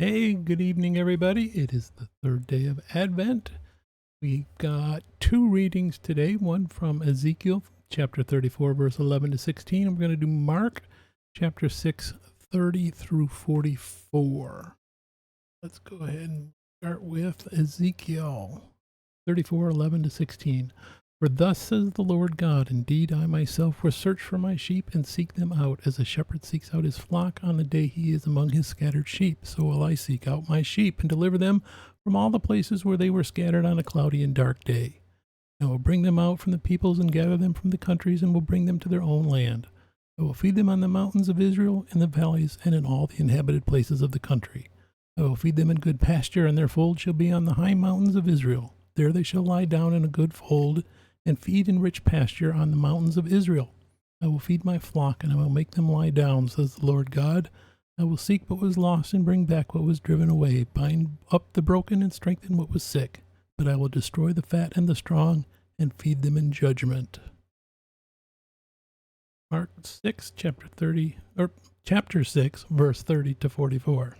Hey, good evening, everybody. It is the third day of Advent. We've got two readings today, one from Ezekiel chapter 34, verse 11 to 16. And we're going to do Mark chapter 6, 30 through 44. Let's go ahead and start with Ezekiel 34, 11 to 16. For thus says the Lord God, indeed I myself will search for my sheep and seek them out, as a shepherd seeks out his flock on the day he is among his scattered sheep. So will I seek out my sheep and deliver them from all the places where they were scattered on a cloudy and dark day. I will bring them out from the peoples and gather them from the countries and will bring them to their own land. I will feed them on the mountains of Israel, in the valleys, and in all the inhabited places of the country. I will feed them in good pasture, and their fold shall be on the high mountains of Israel. There they shall lie down in a good fold, and feed in rich pasture on the mountains of Israel. I will feed my flock, and I will make them lie down, says the Lord God. I will seek what was lost and bring back what was driven away, bind up the broken and strengthen what was sick. But I will destroy the fat and the strong, and feed them in judgment. Mark 6, chapter 6, verse 30 to 44.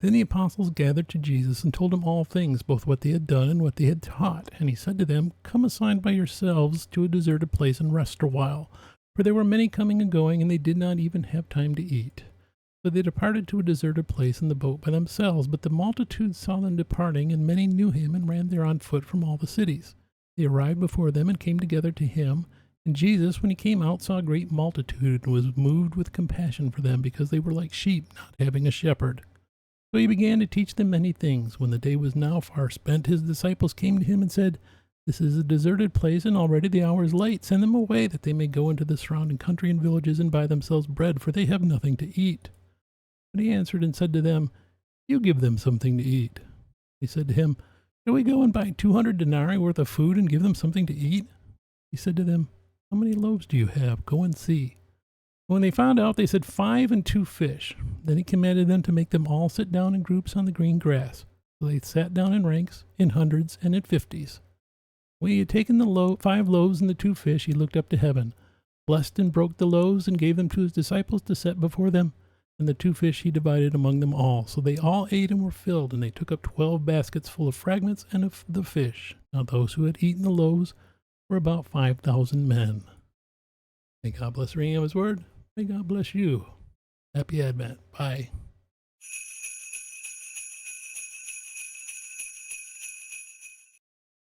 Then the apostles gathered to Jesus and told him all things, both what they had done and what they had taught. And he said to them, Come aside by yourselves to a deserted place and rest a while. For there were many coming and going, and they did not even have time to eat. So they departed to a deserted place in the boat by themselves. But the multitude saw them departing, and many knew him and ran there on foot from all the cities. They arrived before them and came together to him. And Jesus, when he came out, saw a great multitude and was moved with compassion for them, because they were like sheep not having a shepherd. So he began to teach them many things. When the day was now far spent, his disciples came to him and said, This is a deserted place, and already the hour is late. Send them away, that they may go into the surrounding country and villages and buy themselves bread, for they have nothing to eat. But he answered and said to them, You give them something to eat. They said to him, Shall we go and buy 200 denarii worth of food and give them something to eat? He said to them, How many loaves do you have? Go and see. When they found out, they said 5 and 2 fish. Then he commanded them to make them all sit down in groups on the green grass. So they sat down in ranks, in hundreds, and in 50s. When he had taken the 5 loaves and the 2 fish, he looked up to heaven, blessed and broke the loaves, and gave them to his disciples to set before them. And the 2 fish he divided among them all. So they all ate and were filled, and they took up 12 baskets full of fragments and of the fish. Now those who had eaten the loaves were about 5,000 men. May God bless the reading of his word. May God bless you. Happy Advent. Bye.